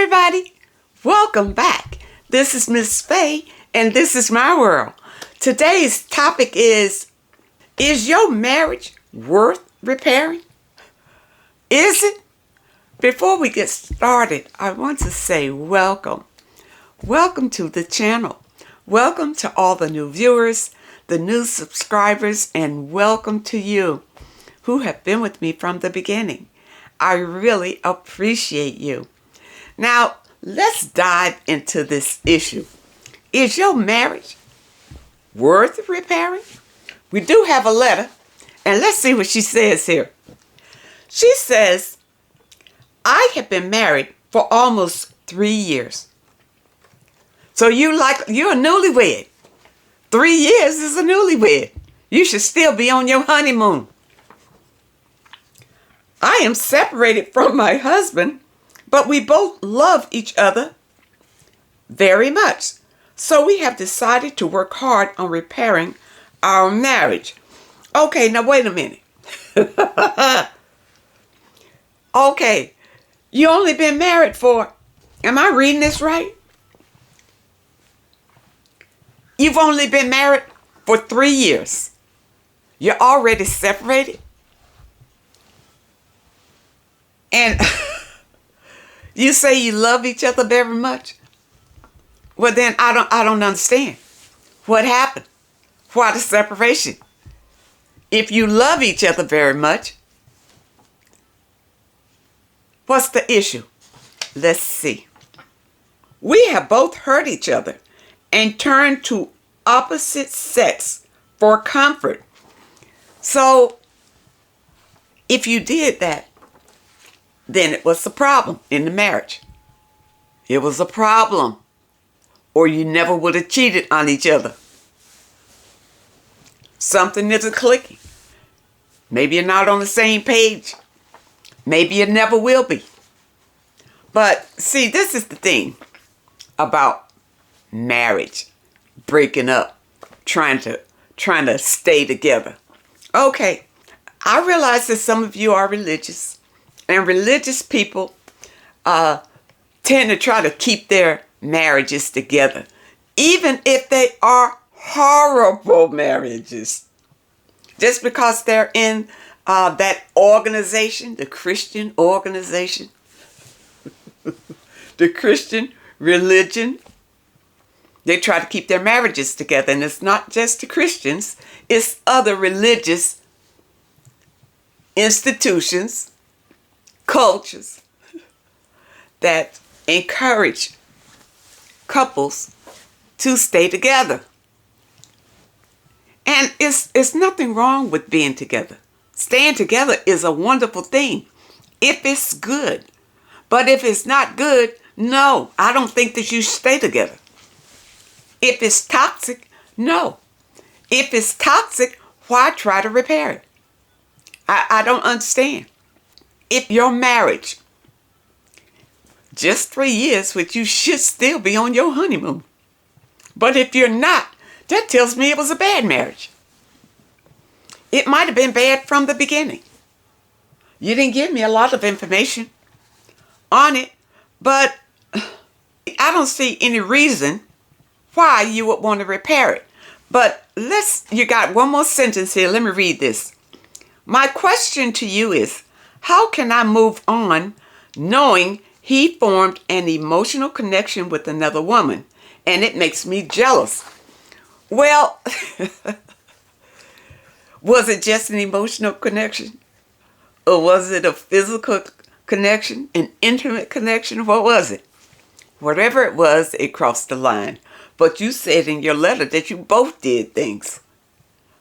everybody. Welcome back. This is Miss Faye, and this is my world. Today's topic is your marriage worth repairing? Is it? Before we get started, I want to say welcome. Welcome to the channel. Welcome to all the new viewers, the new subscribers, and welcome to you who have been with me from the beginning. I really appreciate you. Now, let's dive into this issue. Is your marriage worth repairing? We do have a letter, and let's see what she says here. She says, I have been married for almost 3 years. So you're a newlywed. 3 years is a newlywed. You should still be on your honeymoon. I am separated from my husband, but we both love each other very much. So we have decided to work hard on repairing our marriage. Okay, now wait a minute. Okay, you only been married for, am I reading this right? You've only been married for 3 years. You're already separated. And you say you love each other very much? Well, then I don't understand. What happened? Why the separation? If you love each other very much, what's the issue? Let's see. We have both hurt each other and turned to opposite sex for comfort. So, if you did that, then it was a problem in the marriage. It was a problem. Or you never would have cheated on each other. Something isn't clicking. Maybe you're not on the same page. Maybe you never will be. But see, this is the thing about marriage, breaking up, trying to stay together. Okay, I realize that some of you are religious. And religious people tend to try to keep their marriages together, even if they are horrible marriages. Just because they're in that organization, the Christian organization, the Christian religion, they try to keep their marriages together. And it's not just the Christians, it's other religious institutions, cultures that encourage couples to stay together. And it's nothing wrong with being together. Staying together is a wonderful thing if it's good. But if it's not good, no, I don't think that you should stay together. If it's toxic, no. If it's toxic, why try to repair it? I don't understand. If your marriage, just 3 years, which you should still be on your honeymoon. But if you're not, that tells me it was a bad marriage. It might have been bad from the beginning. You didn't give me a lot of information on it, but I don't see any reason why you would want to repair it. But you got one more sentence here. Let me read this. My question to you is, how can I move on knowing he formed an emotional connection with another woman and it makes me jealous? Well, was it just an emotional connection? Or was it a physical connection, an intimate connection? What was it? Whatever it was, it crossed the line. But you said in your letter that you both did things.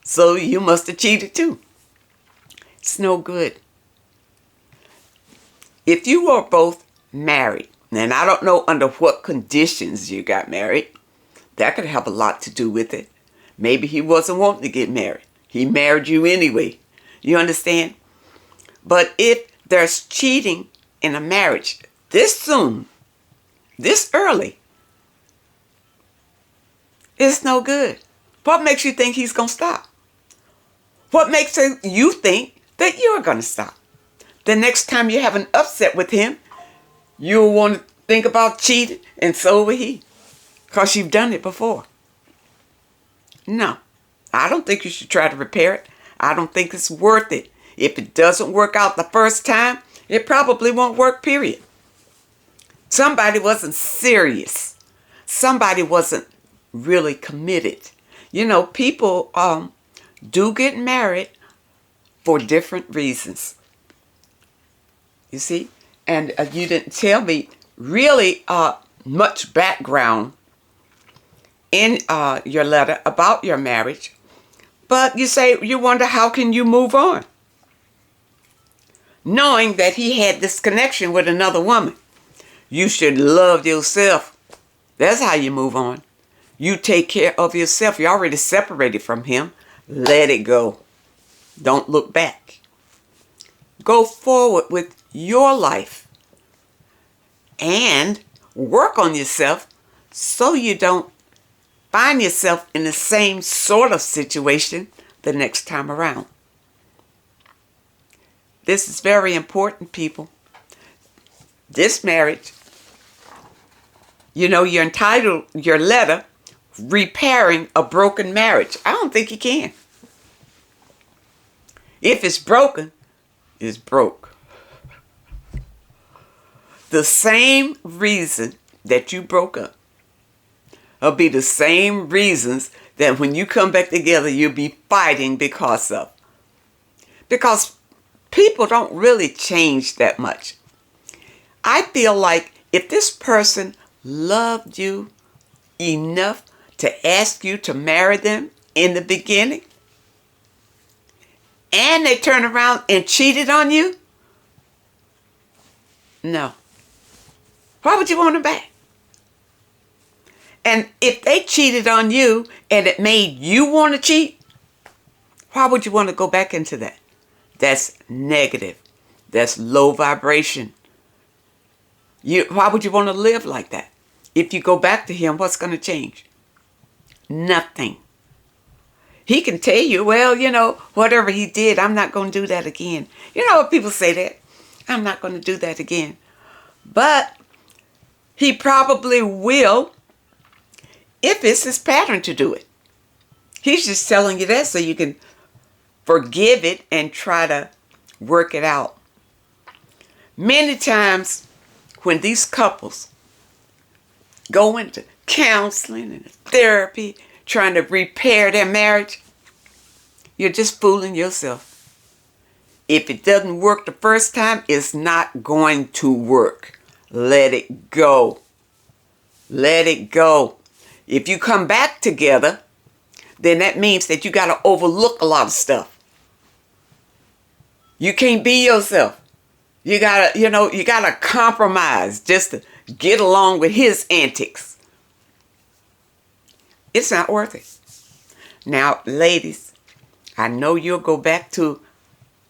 So you must have cheated too. It's no good. If you are both married, and I don't know under what conditions you got married, that could have a lot to do with it. Maybe he wasn't wanting to get married. He married you anyway. You understand? But if there's cheating in a marriage this soon, this early, it's no good. What makes you think he's going to stop? What makes you think that you're going to stop? The next time you have an upset with him, you'll want think about cheating, and so will he. Because you've done it before. No, I don't think you should try to repair it. I don't think it's worth it. If it doesn't work out the first time, it probably won't work, period. Somebody wasn't serious. Somebody wasn't really committed. You know, people do get married for different reasons. You see? And you didn't tell me really much background in your letter about your marriage. But you say, you wonder how can you move on? Knowing that he had this connection with another woman. You should love yourself. That's how you move on. You take care of yourself. You're already separated from him. Let it go. Don't look back. Go forward with your life. And work on yourself so you don't find yourself in the same sort of situation the next time around. This is very important, people. This marriage, you know, you're entitled your letter, repairing a broken marriage. I don't think you can. If it's broken, it's broke. The same reason that you broke up will be the same reasons that when you come back together, you'll be fighting because of. Because people don't really change that much. I feel like if this person loved you enough to ask you to marry them in the beginning, and they turn around and cheated on you, no. Why would you want them back? And if they cheated on you and it made you want to cheat, why would you want to go back into that? That's negative. That's low vibration. Why would you want to live like that? If you go back to him, what's going to change? Nothing. He can tell you, well, you know, whatever he did, I'm not going to do that again. You know what people say that? I'm not going to do that again. But he probably will if it's his pattern to do it. He's just telling you that so you can forgive it and try to work it out. Many times when these couples go into counseling and therapy, trying to repair their marriage, you're just fooling yourself. If it doesn't work the first time, it's not going to work. Let it go. Let it go. If you come back together, then that means that you got to overlook a lot of stuff. You can't be yourself. You got to compromise just to get along with his antics. It's not worth it. Now, ladies, I know you'll go back to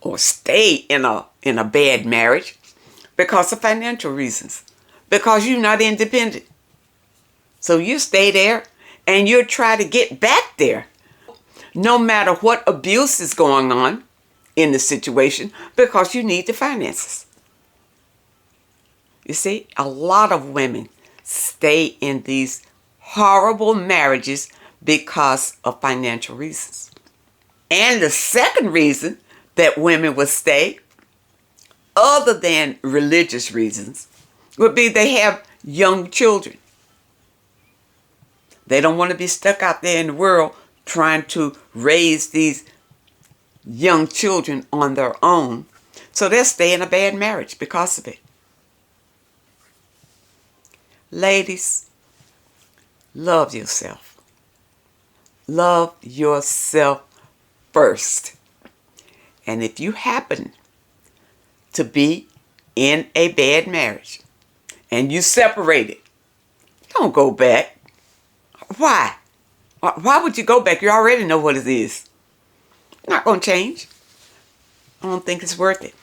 or stay in a bad marriage because of financial reasons, because you're not independent. So you stay there and you try to get back there no matter what abuse is going on in the situation because you need the finances. You see, a lot of women stay in these horrible marriages because of financial reasons. And the second reason that women would stay, other than religious reasons, would be they have young children. They don't want to be stuck out there in the world trying to raise these young children on their own. So they'll stay in a bad marriage because of it. Ladies, love yourself. Love yourself first. And if you happen to be in a bad marriage and you separated, don't go back. Why? Why would you go back? You already know what it is. Not going to change. I don't think it's worth it.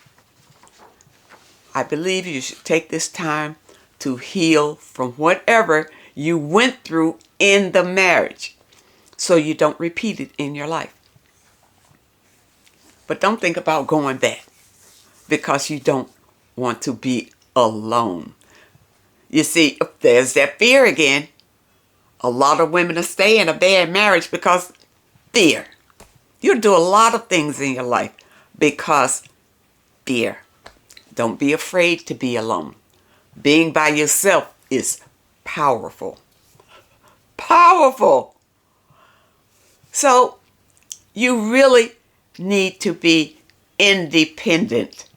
I believe you should take this time to heal from whatever you went through in the marriage so you don't repeat it in your life. But don't think about going back because you don't want to be alone. You see, there's that fear again. A lot of women are staying in a bad marriage because fear. You'll do a lot of things in your life because fear. Don't be afraid to be alone. Being by yourself is powerful. Powerful. So you really need to be independent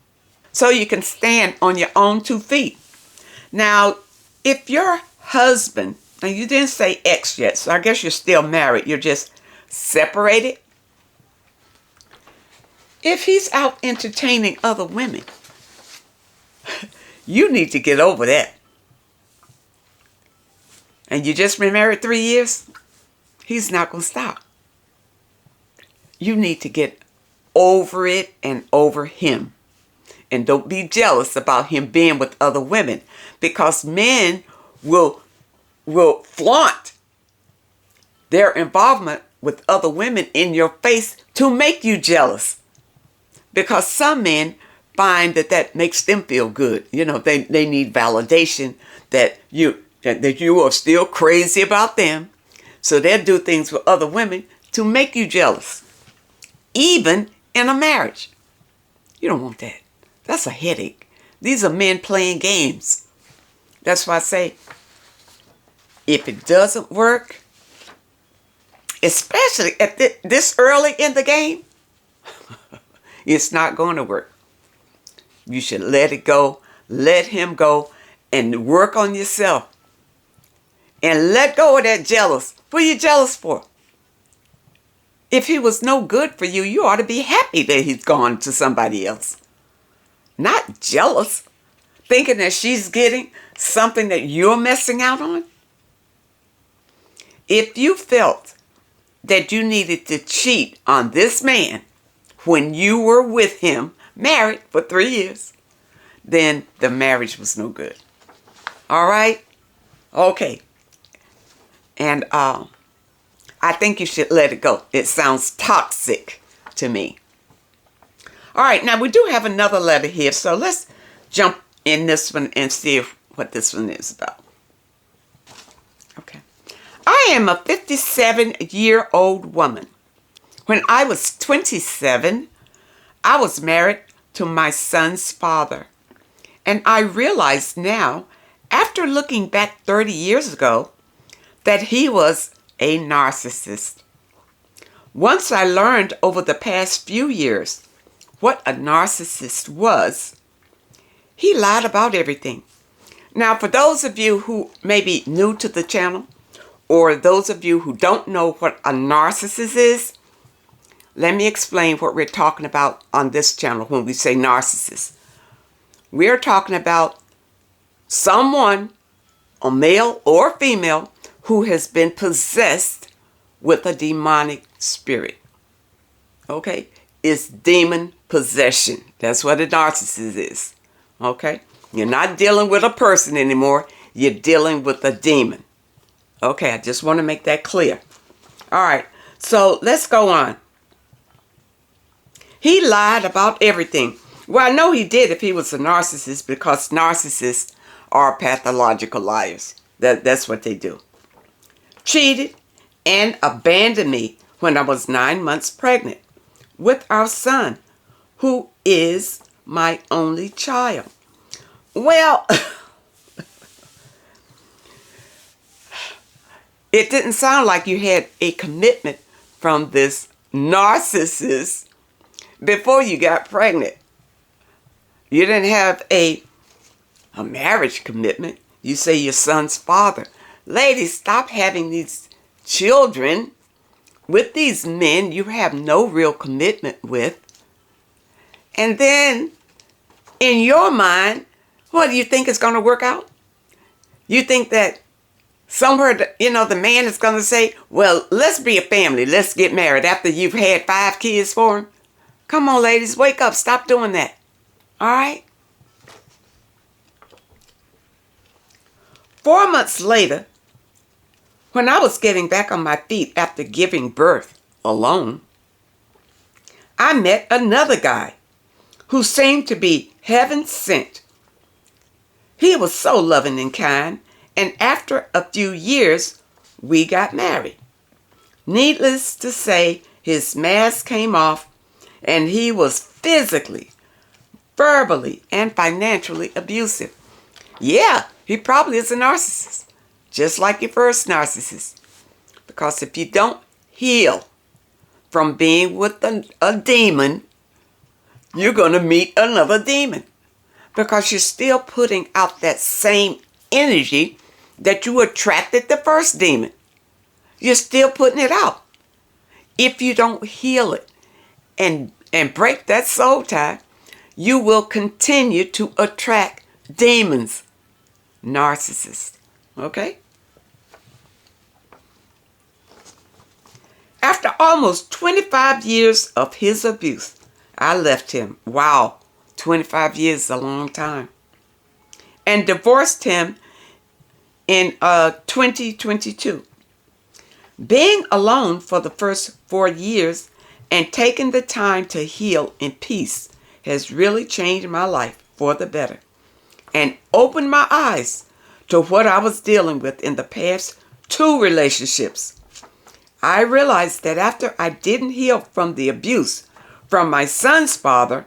so you can stand on your own 2 feet. Now, if your husband, now you didn't say ex yet, so I guess you're still married, you're just separated. If he's out entertaining other women, you need to get over that. And you just been married 3 years, he's not going to stop. You need to get over it and over him. And don't be jealous about him being with other women, because men will flaunt their involvement with other women in your face to make you jealous. Because some men find that makes them feel good. You know, they need validation that you are still crazy about them. So they'll do things with other women to make you jealous. Even in a marriage. You don't want that. That's a headache. These are men playing games. That's why I say, if it doesn't work, especially at this early in the game, it's not going to work. You should let it go, let him go, and work on yourself. And let go of that jealous. What are you jealous for? If he was no good for you, you ought to be happy that he's gone to somebody else. Not jealous, thinking that she's getting something that you're missing out on. If you felt that you needed to cheat on this man when you were with him, married for 3 years, then the marriage was no good. All right? Okay. And I think you should let it go. It sounds toxic to me. All right, now we do have another letter here, so let's jump in this one and see what this one is about. Okay. I am a 57-year-old woman. When I was 27, I was married to my son's father. And I realize now, after looking back 30 years ago, that he was a narcissist. Once I learned over the past few years what a narcissist was, he lied about everything. Now, for those of you who may be new to the channel, or those of you who don't know what a narcissist is, let me explain what we're talking about on this channel when we say narcissist. We're talking about someone, a male or female, who has been possessed with a demonic spirit. Okay? It's demon possession. That's what a narcissist is. Okay? You're not dealing with a person anymore. You're dealing with a demon. Okay, I just want to make that clear. All right, so let's go on. He lied about everything. Well, I know he did if he was a narcissist, because narcissists are pathological liars. That's what they do. Cheated and abandoned me when I was 9 months pregnant with our son, who is my only child. Well, it didn't sound like you had a commitment from this narcissist before you got pregnant. You didn't have a marriage commitment. You say your son's father. Ladies, stop having these children with these men you have no real commitment with. And then, in your mind, what do you think is going to work out? You think that somewhere, the man is going to say, well, let's be a family. Let's get married after you've had 5 kids for him. Come on, ladies, wake up. Stop doing that. All right? 4 months later, when I was getting back on my feet after giving birth alone, I met another guy who seemed to be heaven sent. He was so loving and kind, and after a few years, we got married. Needless to say, his mask came off, and he was physically, verbally, and financially abusive. Yeah, he probably is a narcissist, just like your first narcissist. Because if you don't heal from being with a demon, you're going to meet another demon. Because you're still putting out that same energy that you attracted the first demon. You're still putting it out. If you don't heal it and break that soul tie, you will continue to attract demons, narcissists. Okay? After almost 25 years of his abuse, I left him. Wow, 25 years is a long time. And divorced him in 2022. Being alone for the first 4 years and taking the time to heal in peace has really changed my life for the better and opened my eyes to what I was dealing with in the past 2 relationships. I realized that after I didn't heal from the abuse from my son's father,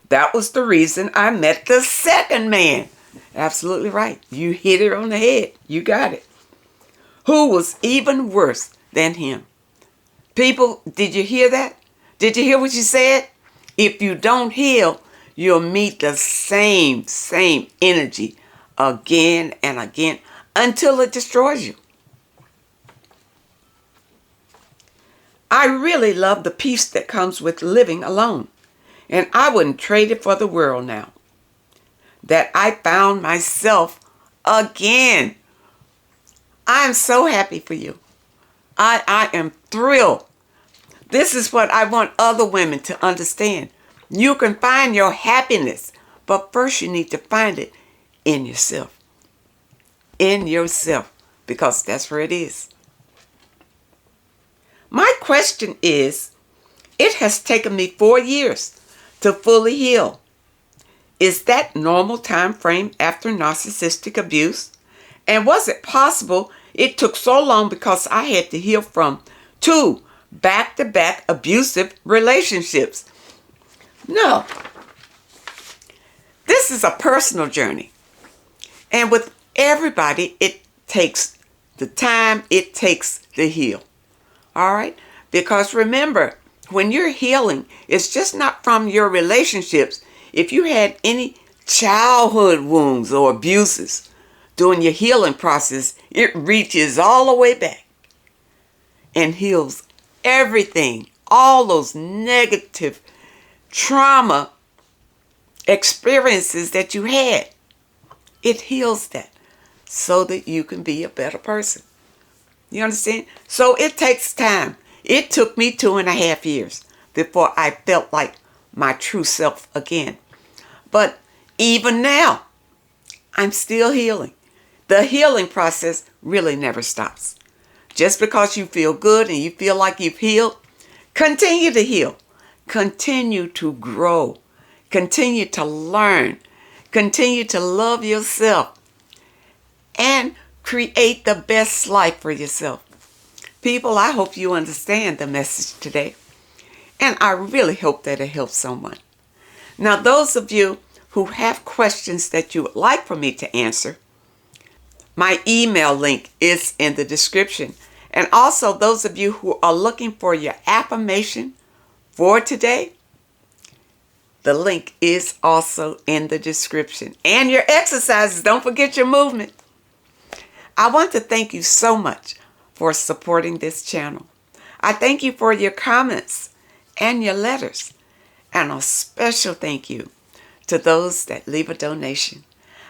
that was the reason I met the second man. Absolutely right. You hit it on the head. You got it. Who was even worse than him. People, did you hear that? Did you hear what you said? If you don't heal, you'll meet the same energy again and again until it destroys you. I really love the peace that comes with living alone, and I wouldn't trade it for the world now. That I found myself again. I'm so happy for you. I am thrilled. This is what I want other women to understand. You can find your happiness, but first you need to find it in yourself. In yourself, because that's where it is. My question is, it has taken me 4 years to fully heal. Is that normal time frame after narcissistic abuse? And was it possible it took so long because I had to heal from 2 back-to-back abusive relationships? No. This is a personal journey. And with everybody, it takes the time it takes to heal. All right? Because remember, when you're healing, it's just not from your relationships. If you had any childhood wounds or abuses during your healing process, it reaches all the way back and heals everything, all those negative trauma experiences that you had. It heals that so that you can be a better person. You understand? So it takes time. It took me 2.5 years before I felt like my true self again. But even now, I'm still healing. The healing process really never stops. Just because you feel good and you feel like you've healed, continue to heal. Continue to grow. Continue to learn. Continue to love yourself. And create the best life for yourself. People, I hope you understand the message today. And I really hope that it helps someone. Now, those of you who have questions that you would like for me to answer, my email link is in the description. And also, those of you who are looking for your affirmation for today, the link is also in the description. And your exercises, don't forget your movement. I want to thank you so much for supporting this channel. I thank you for your comments and your letters. And a special thank you to those that leave a donation.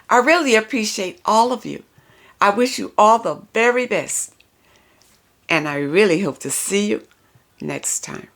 I really appreciate all of you. I wish you all the very best. And I really hope to see you next time.